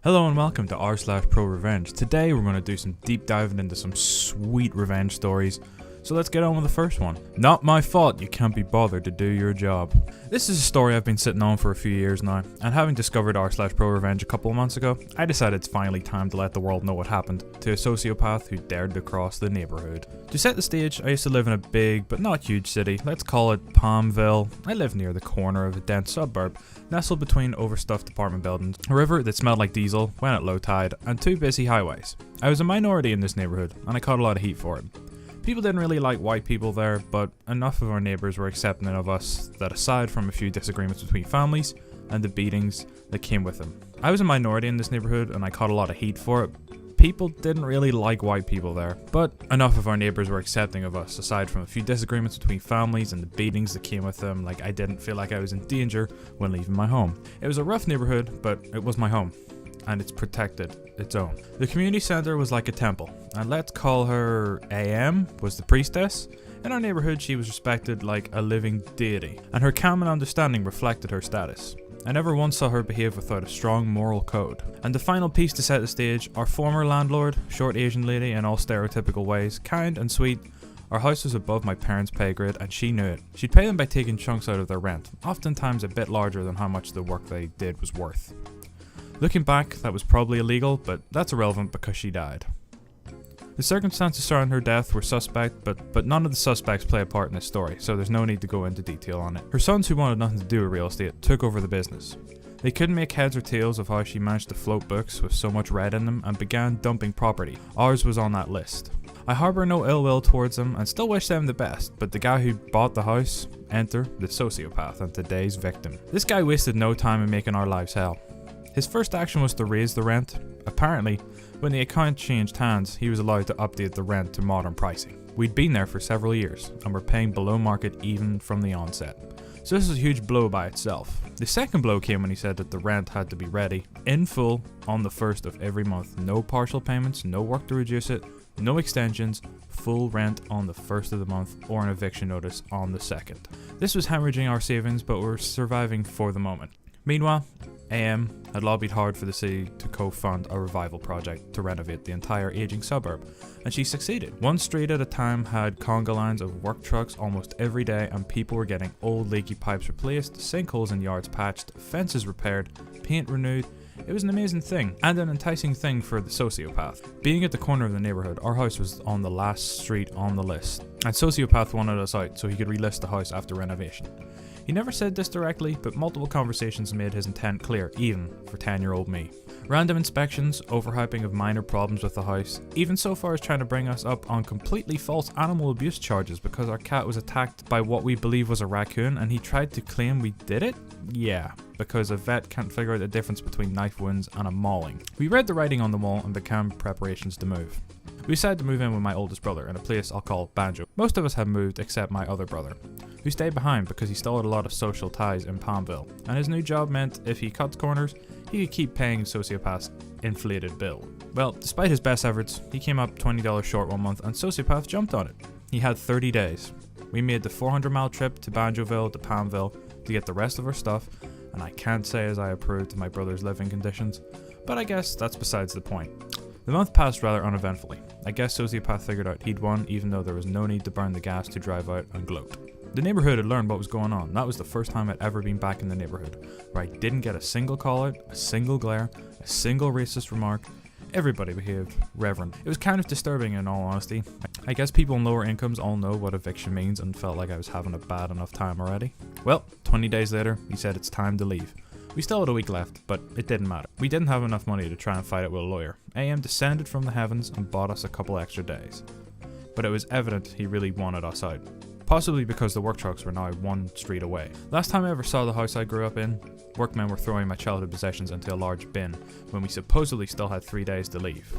Hello and welcome to r/ProRevenge. Today we're going to do some deep diving into some sweet revenge stories. So let's get on with the first one. Not my fault you can't be bothered to do your job. This is a story I've been sitting on for a few years now, and having discovered r/ProRevenge a couple of months ago, I decided it's finally time to let the world know what happened to a sociopath who dared to cross the neighborhood. To set the stage, I used to live in a big but not huge city, let's call it Palmville. I live near the corner of a dense suburb, nestled between overstuffed apartment buildings, a river that smelled like diesel when at low tide, and two busy highways. I was a minority in this neighborhood, and I caught a lot of heat for it. People didn't really like white people there, but enough of our neighbours were accepting of us that aside from a few disagreements between families and the beatings that came with them. I was a minority in this neighbourhood and I caught a lot of heat for it. People didn't really like white people there, but enough of our neighbours were accepting of us aside from a few disagreements between families and the beatings that came with them. Like, I didn't feel like I was in danger when leaving my home. It was a rough neighbourhood, but it was my home. And it's protected its own. The community centre was like a temple, and let's call her AM was the priestess. In our neighbourhood she was respected like a living deity, and her calm and understanding reflected her status. I never once saw her behave without a strong moral code. And the final piece to set the stage, our former landlord, short Asian lady in all stereotypical ways, kind and sweet. Our house was above my parents' pay grade and she knew it. She'd pay them by taking chunks out of their rent, oftentimes a bit larger than how much the work they did was worth. Looking back, that was probably illegal, but that's irrelevant because she died. The circumstances surrounding her death were suspect, but none of the suspects play a part in this story, so there's no need to go into detail on it. Her sons, who wanted nothing to do with real estate, took over the business. They couldn't make heads or tails of how she managed to float books with so much red in them and began dumping property. Ours was on that list. I harbour no ill will towards them and still wish them the best, but the guy who bought the house, enter the sociopath and today's victim. This guy wasted no time in making our lives hell. His first action was to raise the rent. Apparently, when the account changed hands, he was allowed to update the rent to modern pricing. We'd been there for several years, and were paying below market even from the onset. So this was a huge blow by itself. The second blow came when he said that the rent had to be ready, in full, on the 1st of every month. No partial payments, no work to reduce it, no extensions, full rent on the 1st of the month, or an eviction notice on the 2nd. This was hemorrhaging our savings, but we're surviving for the moment. Meanwhile, AM had lobbied hard for the city to co-fund a revival project to renovate the entire aging suburb, and she succeeded. One street at a time had conga lines of work trucks almost every day, and people were getting old leaky pipes replaced, sinkholes in yards patched, fences repaired, paint renewed. It was an amazing thing, and an enticing thing for the sociopath. Being at the corner of the neighbourhood, our house was on the last street on the list, and sociopath wanted us out so he could relist the house after renovation. He never said this directly, but multiple conversations made his intent clear, even for 10-year-old me. Random inspections, overhyping of minor problems with the house, even so far as trying to bring us up on completely false animal abuse charges because our cat was attacked by what we believe was a raccoon and he tried to claim we did it? Yeah, because a vet can't figure out the difference between knife wounds and a mauling. We read the writing on the wall and began preparations to move. We decided to move in with my oldest brother in a place I'll call Banjo. Most of us had moved except my other brother, who stayed behind because he still had a lot of social ties in Palmville, and his new job meant if he cuts corners, he could keep paying Sociopath's inflated bill. Well, despite his best efforts, he came up $20 short one month and Sociopath jumped on it. He had 30 days. We made the 400-mile trip to Banjoville to Palmville to get the rest of our stuff, and I can't say as I approved of my brother's living conditions, but I guess that's besides the point. The month passed rather uneventfully. I guess Sociopath figured out he'd won, even though there was no need to burn the gas to drive out and gloat. The neighbourhood had learned what was going on. That was the first time I'd ever been back in the neighbourhood, where I didn't get a single call out, a single glare, a single racist remark. Everybody behaved reverent. It was kind of disturbing in all honesty. I guess people in lower incomes all know what eviction means and felt like I was having a bad enough time already. Well, 20 days later, he said it's time to leave. We still had a week left, but it didn't matter. We didn't have enough money to try and fight it with a lawyer. AM descended from the heavens and bought us a couple extra days. But it was evident he really wanted us out. Possibly because the work trucks were now one street away. Last time I ever saw the house I grew up in, workmen were throwing my childhood possessions into a large bin when we supposedly still had 3 days to leave.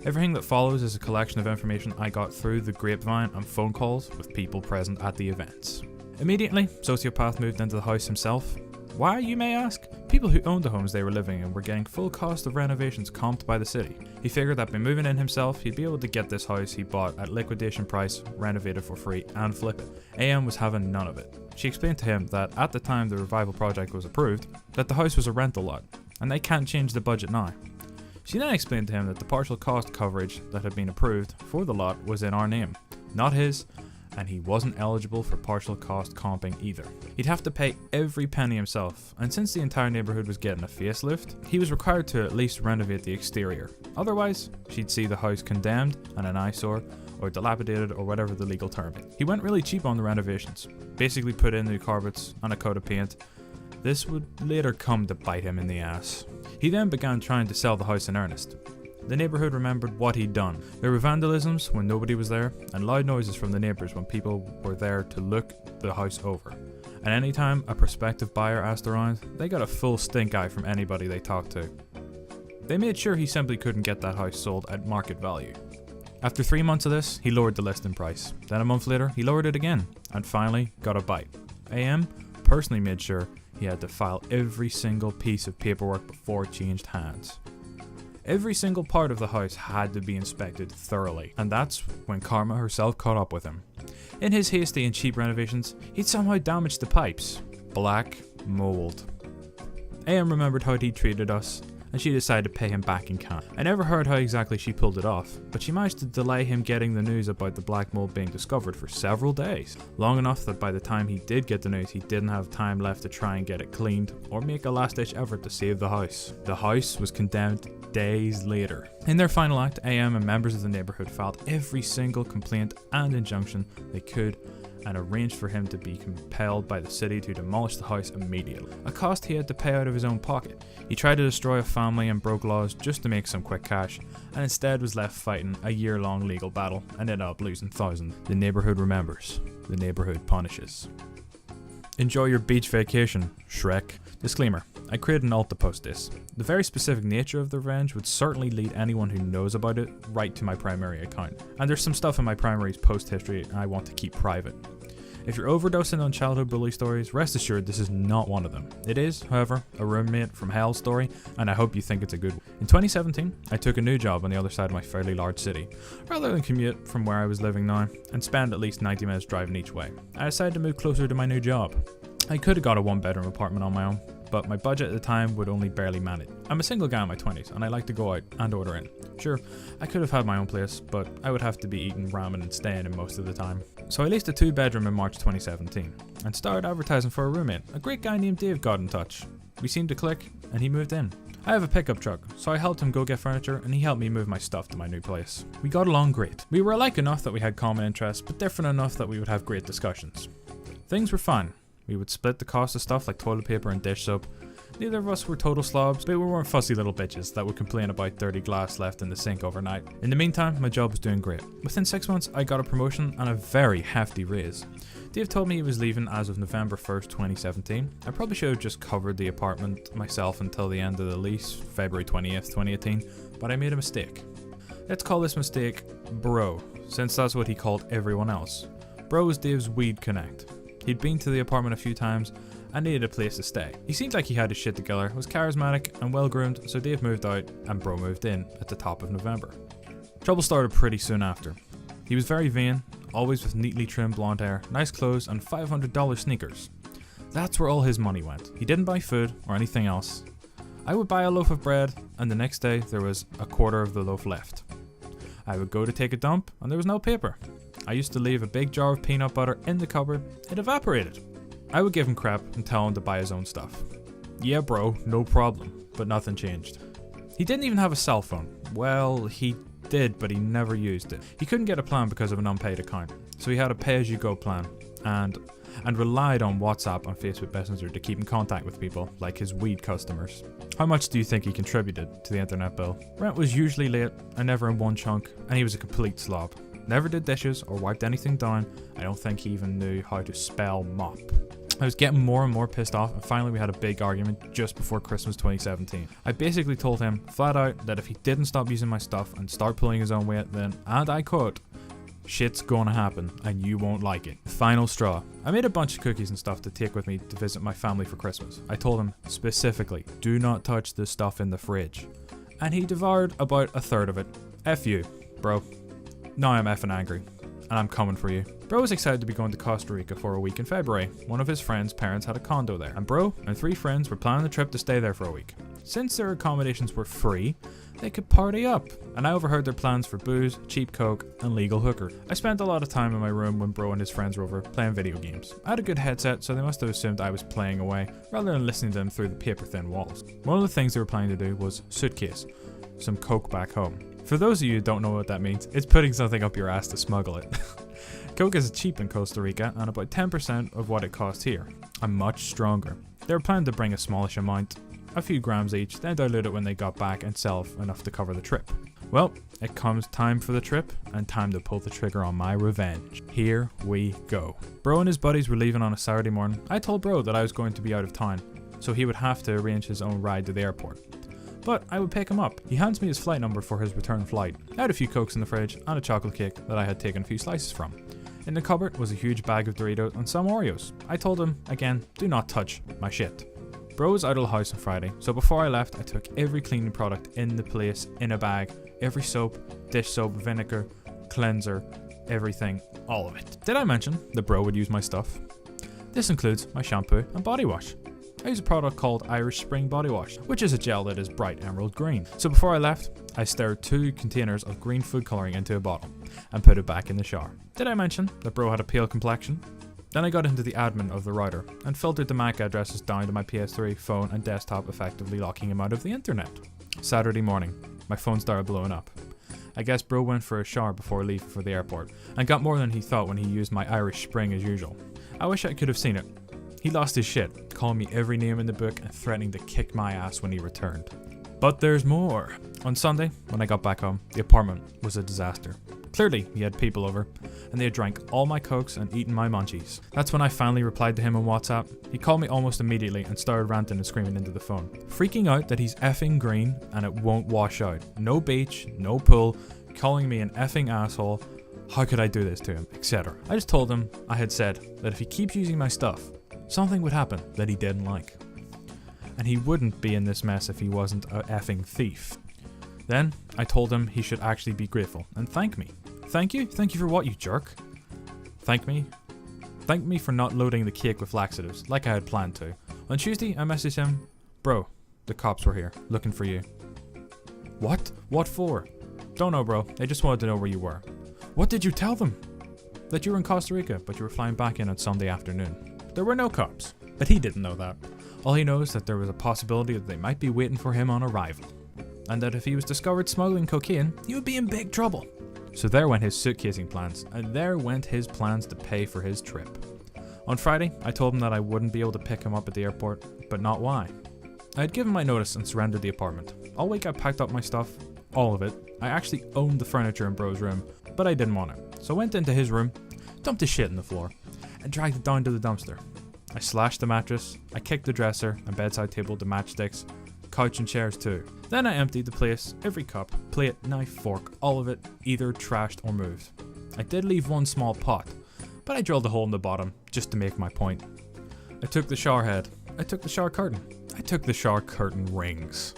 Everything that follows is a collection of information I got through the grapevine and phone calls with people present at the events. Immediately, Sociopath moved into the house himself. Why, you may ask? People who owned the homes they were living in were getting full cost of renovations comped by the city. He figured that by moving in himself, he'd be able to get this house he bought at liquidation price, renovated for free, and flip it. AM was having none of it. She explained to him that at the time the revival project was approved, that the house was a rental lot, and they can't change the budget now. She then explained to him that the partial cost coverage that had been approved for the lot was in our name, not his, and he wasn't eligible for partial cost comping either. He'd have to pay every penny himself, and since the entire neighbourhood was getting a facelift, he was required to at least renovate the exterior. Otherwise, she'd see the house condemned and an eyesore, or dilapidated, or whatever the legal term is. He went really cheap on the renovations, basically put in new carpets and a coat of paint. This would later come to bite him in the ass. He then began trying to sell the house in earnest. The neighbourhood remembered what he'd done. There were vandalisms when nobody was there, and loud noises from the neighbours when people were there to look the house over. And anytime a prospective buyer asked around, they got a full stink eye from anybody they talked to. They made sure he simply couldn't get that house sold at market value. After 3 months of this, he lowered the listing price. Then a month later, he lowered it again, and finally got a bite. AM personally made sure he had to file every single piece of paperwork before it changed hands. Every single part of the house had to be inspected thoroughly, and that's when Karma herself caught up with him. In his hasty and cheap renovations, he'd somehow damaged the pipes. Black mold. AM remembered how he'd treated us, and she decided to pay him back in cash. I never heard how exactly she pulled it off, but she managed to delay him getting the news about the black mold being discovered for several days. Long enough that by the time he did get the news, he didn't have time left to try and get it cleaned, or make a last-ditch effort to save the house. The house was condemned days later. In their final act, AM and members of the neighbourhood filed every single complaint and injunction they could and arranged for him to be compelled by the city to demolish the house immediately, a cost he had to pay out of his own pocket. He tried to destroy a family and broke laws just to make some quick cash, and instead was left fighting a year-long legal battle and ended up losing thousands. The neighbourhood remembers. The neighbourhood punishes. Enjoy your beach vacation, SHREK. Disclaimer, I created an alt to post this. The very specific nature of the revenge would certainly lead anyone who knows about it right to my primary account. And there's some stuff in my primary's post history I want to keep private. If you're overdosing on childhood bully stories, rest assured this is not one of them. It is, however, a roommate from hell story, and I hope you think it's a good one. In 2017, I took a new job on the other side of my fairly large city, rather than commute from where I was living now, and spend at least 90 minutes driving each way. I decided to move closer to my new job. I could have got a one-bedroom apartment on my own, but my budget at the time would only barely manage. I'm a single guy in my 20s, and I like to go out and order in. Sure, I could have had my own place, but I would have to be eating ramen and staying in most of the time. So I leased a 2-bedroom in March 2017, and started advertising for a roommate. A great guy named Dave got in touch. We seemed to click, and he moved in. I have a pickup truck, so I helped him go get furniture, and he helped me move my stuff to my new place. We got along great. We were alike enough that we had common interests, but different enough that we would have great discussions. Things were fun. We would split the cost of stuff like toilet paper and dish soap. Neither of us were total slobs, but we weren't fussy little bitches that would complain about dirty glass left in the sink overnight. In the meantime, my job was doing great. Within 6 months, I got a promotion and a very hefty raise. Dave told me he was leaving as of November 1st, 2017. I probably should have just covered the apartment myself until the end of the lease, February 20th, 2018, but I made a mistake. Let's call this mistake Bro, since that's what he called everyone else. Bro was Dave's weed connect. He'd been to the apartment a few times and needed a place to stay. He seemed like he had his shit together, was charismatic and well groomed, so Dave moved out and Bro moved in at the top of November. Trouble started pretty soon after. He was very vain, always with neatly trimmed blonde hair, nice clothes and $500 sneakers. That's where all his money went. He didn't buy food or anything else. I would buy a loaf of bread and the next day there was a quarter of the loaf left. I would go to take a dump and there was no paper. I used to leave a big jar of peanut butter in the cupboard. It evaporated. I would give him crap and tell him to buy his own stuff. Yeah bro, no problem, but nothing changed. He didn't even have a cell phone. Well, he did, but he never used it. He couldn't get a plan because of an unpaid account, so he had a pay-as-you-go plan and relied on WhatsApp and Facebook Messenger to keep in contact with people, like his weed customers. How much do you think he contributed to the internet bill? Rent was usually late and never in one chunk, and he was a complete slob. Never did dishes or wiped anything down. I don't think he even knew how to spell mop. I was getting more and more pissed off, and finally we had a big argument just before Christmas 2017. I basically told him flat out that if he didn't stop using my stuff and start pulling his own weight, then, and I quote, shit's gonna happen and you won't like it. Final straw. I made a bunch of cookies and stuff to take with me to visit my family for Christmas. I told him specifically, do not touch the stuff in the fridge. And he devoured about a third of it. F you, bro. Now I'm effing angry. And I'm coming for you. Bro was excited to be going to Costa Rica for a week in February. One of his friends' parents had a condo there, and Bro and 3 friends were planning the trip to stay there for a week. Since their accommodations were free, they could party up, and I overheard their plans for booze, cheap coke, and legal hooker. I spent a lot of time in my room when bro and his friends were over playing video games. I had a good headset, so they must have assumed I was playing away, rather than listening to them through the paper-thin walls. One of the things they were planning to do was suitcase some coke back home. For those of you who don't know what that means, it's putting something up your ass to smuggle it. Coke is cheap in Costa Rica, and about 10% of what it costs here, and much stronger. They were planning to bring a smallish amount, a few grams each, then dilute it when they got back and sell enough to cover the trip. Well, it comes time for the trip, and time to pull the trigger on my revenge. Here we go. Bro and his buddies were leaving on a Saturday morning. I told bro that I was going to be out of town, so he would have to arrange his own ride to the airport. But I would pick him up. He hands me his flight number for his return flight. I had a few cokes in the fridge and a chocolate cake that I had taken a few slices from. In the cupboard was a huge bag of Doritos and some Oreos. I told him, again, do not touch my shit. Bro was out of the house on Friday, so before I left, I took every cleaning product in the place in a bag. Every soap, dish soap, vinegar, cleanser, everything, all of it. Did I mention that bro would use my stuff? This includes my shampoo and body wash. I use a product called Irish Spring Body Wash, which is a gel that is bright emerald green. So before I left, I stirred 2 containers of green food colouring into a bottle and put it back in the shower. Did I mention that bro had a pale complexion? Then I got into the admin of the router and filtered the MAC addresses down to my PS3, phone and desktop, effectively locking him out of the internet. Saturday morning, my phone started blowing up. I guess bro went for a shower before leaving for the airport and got more than he thought when he used my Irish Spring as usual. I wish I could have seen it. He lost his shit, calling me every name in the book and threatening to kick my ass when he returned. But there's more. On Sunday, when I got back home, the apartment was a disaster. Clearly, he had people over, and they had drank all my cokes and eaten my munchies. That's when I finally replied to him on WhatsApp. He called me almost immediately and started ranting and screaming into the phone, freaking out that he's effing green and it won't wash out. No beach, no pool, calling me an effing asshole. How could I do this to him, etc. I just told him I had said that if he keeps using my stuff, something would happen that he didn't like. And he wouldn't be in this mess if he wasn't a effing thief. Then, I told him he should actually be grateful and thank me. Thank you? Thank you for what, you jerk? Thank me? Thank me for not loading the cake with laxatives, like I had planned to. On Tuesday, I messaged him, bro, the cops were here, looking for you. What? What for? Don't know, bro. They just wanted to know where you were. What did you tell them? That you were in Costa Rica, but you were flying back in on Sunday afternoon. There were no cops, but he didn't know that. All he knows is that there was a possibility that they might be waiting for him on arrival, and that if he was discovered smuggling cocaine, he would be in big trouble. So there went his suitcasing plans, and there went his plans to pay for his trip. On Friday, I told him that I wouldn't be able to pick him up at the airport, but not why. I had given my notice and surrendered the apartment. All week I packed up my stuff, all of it. I actually owned the furniture in bro's room, but I didn't want it. So I went into his room, dumped his shit on the floor, and dragged it down to the dumpster. I slashed the mattress, I kicked the dresser and bedside table to matchsticks, couch and chairs too. Then I emptied the place, every cup, plate, knife, fork, all of it, either trashed or moved. I did leave one small pot, but I drilled a hole in the bottom, just to make my point. I took the shower head, I took the shower curtain, I took the shower curtain rings.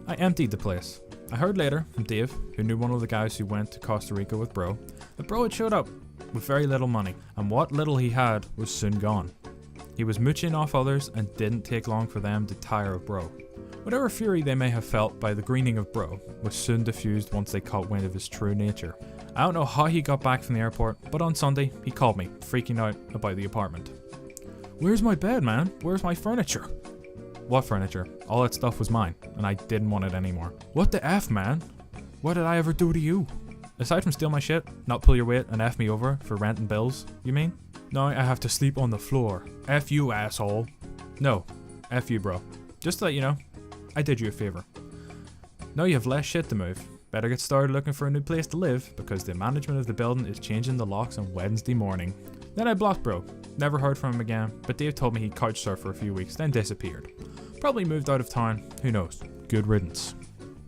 I emptied the place. I heard later from Dave, who knew one of the guys who went to Costa Rica with bro, that bro had showed up with very little money, and what little he had was soon gone. He was mooching off others and didn't take long for them to tire of bro. Whatever fury they may have felt by the greening of bro was soon diffused once they caught wind of his true nature. I don't know how he got back from the airport, but on Sunday he called me, freaking out about the apartment. Where's my bed, man? Where's my furniture? What furniture? All that stuff was mine, and I didn't want it anymore. What the F, man? What did I ever do to you? Aside from steal my shit, not pull your weight, and F me over for rent and bills, you mean? Now I have to sleep on the floor. F you, asshole. No, F you, bro. Just to let you know, I did you a favor. Now you have less shit to move. Better get started looking for a new place to live, because the management of the building is changing the locks on Wednesday morning. Then I blocked bro. Never heard from him again, but Dave told me he'd couch surf for a few weeks, then disappeared. Probably moved out of town, who knows. Good riddance.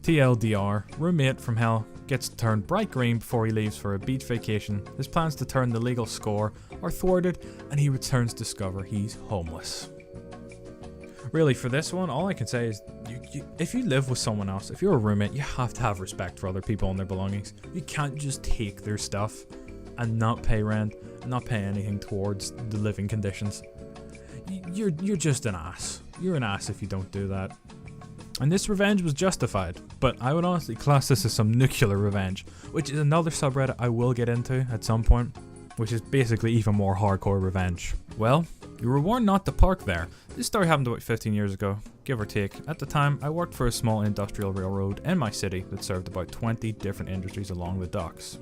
TLDR, roommate from hell gets turned bright green before he leaves for a beach vacation. His plans to turn the legal score are thwarted, and he returns to discover he's homeless. Really, for this one, all I can say is, if you live with someone else, if you're a roommate, you have to have respect for other people and their belongings. You can't just take their stuff and not pay rent, and not pay anything towards the living conditions. You're just an ass. You're an ass if you don't do that. And this revenge was justified, but I would honestly class this as some nuclear revenge, which is another subreddit I will get into at some point, which is basically even more hardcore revenge. Well, you were warned not to park there. This story happened about 15 years ago, give or take. At the time, I worked for a small industrial railroad in my city that served about 20 different industries along the docks.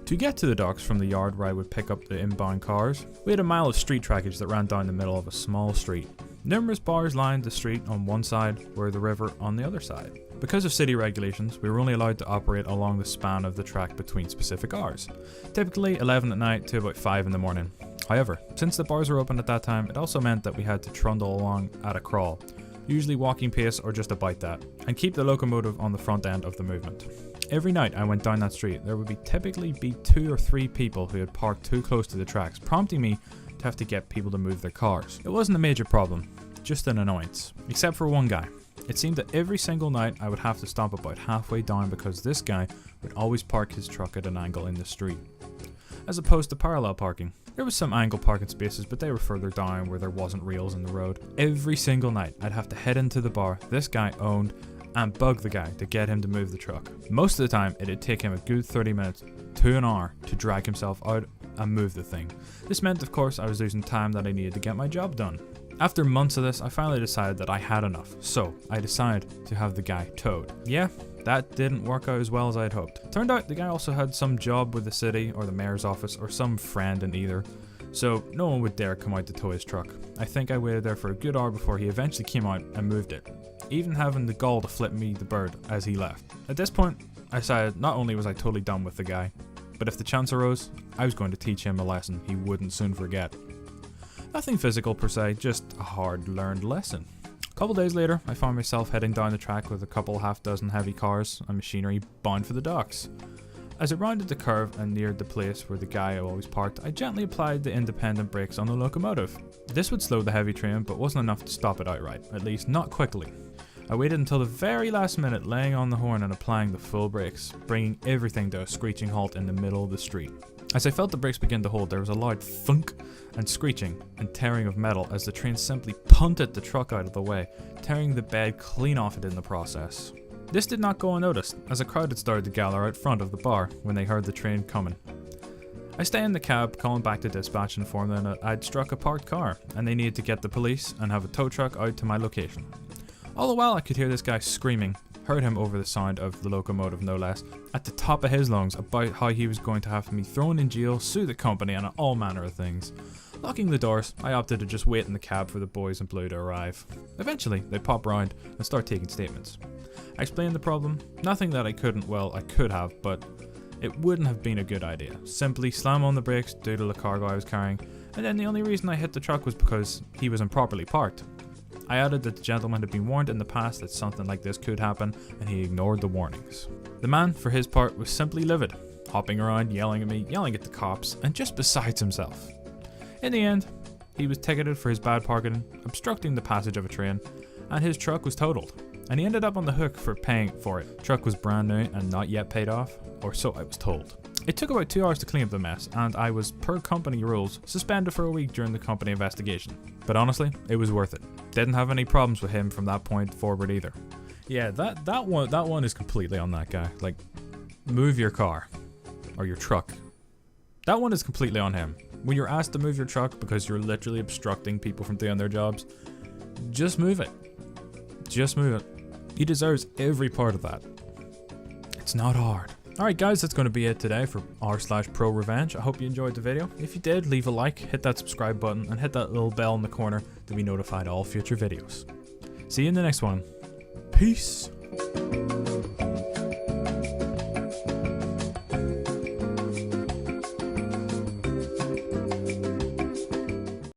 To get to the docks from the yard where I would pick up the inbound cars, we had a mile of street trackage that ran down the middle of a small street. Numerous bars lined the street on one side, where the river on the other side. Because of city regulations, we were only allowed to operate along the span of the track between specific hours, typically 11 at night to about 5 in the morning. However, since the bars were open at that time, it also meant that we had to trundle along at a crawl, usually walking pace or just about that, and keep the locomotive on the front end of the movement. Every night I went down that street, there would typically be 2 or 3 people who had parked too close to the tracks, prompting me to have to get people to move their cars. It wasn't a major problem, just an annoyance, except for one guy. It seemed that every single night I would have to stop about halfway down because this guy would always park his truck at an angle in the street, as opposed to parallel parking. There was some angle parking spaces, but they were further down where there wasn't rails in the road. Every single night I'd have to head into the bar this guy owned and bug the guy to get him to move the truck. Most of the time it'd take him a good 30 minutes to an hour to drag himself out and move the thing. This meant, of course, I was losing time that I needed to get my job done. After months of this, I finally decided that I had enough, so I decided to have the guy towed. Yeah, that didn't work out as well as I had hoped. Turned out the guy also had some job with the city or the mayor's office or some friend in either, so no one would dare come out to tow his truck. I think I waited there for a good hour before he eventually came out and moved it, even having the gall to flip me the bird as he left. At this point, I decided not only was I totally done with the guy, but if the chance arose, I was going to teach him a lesson he wouldn't soon forget. Nothing physical per se, just a hard-learned lesson. A couple days later, I found myself heading down the track with a couple half-dozen heavy cars and machinery bound for the docks. As it rounded the curve and neared the place where the guy always parked, I gently applied the independent brakes on the locomotive. This would slow the heavy train, but wasn't enough to stop it outright, at least not quickly. I waited until the very last minute, laying on the horn and applying the full brakes, bringing everything to a screeching halt in the middle of the street. As I felt the brakes begin to hold, there was a loud thunk and screeching and tearing of metal as the train simply punted the truck out of the way, tearing the bed clean off it in the process. This did not go unnoticed, as a crowd had started to gather out front of the bar when they heard the train coming. I stayed in the cab, calling back to dispatch and informed them that I'd struck a parked car and they needed to get the police and have a tow truck out to my location. All the while I could hear this guy screaming, heard him over the sound of the locomotive no less, at the top of his lungs about how he was going to have me thrown in jail, sue the company and all manner of things. Locking the doors, I opted to just wait in the cab for the boys in blue to arrive. Eventually, they pop round and start taking statements. I explained the problem, nothing that I could have, but it wouldn't have been a good idea. Simply slam on the brakes due to the cargo I was carrying, and then the only reason I hit the truck was because he was improperly parked. I added that the gentleman had been warned in the past that something like this could happen, and he ignored the warnings. The man, for his part, was simply livid, hopping around, yelling at me, yelling at the cops, and just besides himself. In the end, he was ticketed for his bad parking, obstructing the passage of a train, and his truck was totaled, and he ended up on the hook for paying for it. Truck was brand new and not yet paid off, or so I was told. It took about 2 hours to clean up the mess, and I was, per company rules, suspended for a week during the company investigation. But honestly, it was worth it. Didn't have any problems with him from that point forward either. Yeah, that one is completely on that guy. Like, move your car or your truck. That one is completely on him. When you're asked to move your truck because you're literally obstructing people from doing their jobs, just move it. Just move it. He deserves every part of that. It's not hard. Alright guys, that's going to be it today for r/ProRevenge. I hope you enjoyed the video. If you did, leave a like, hit that subscribe button, and hit that little bell in the corner to be notified of all future videos. See you in the next one. Peace.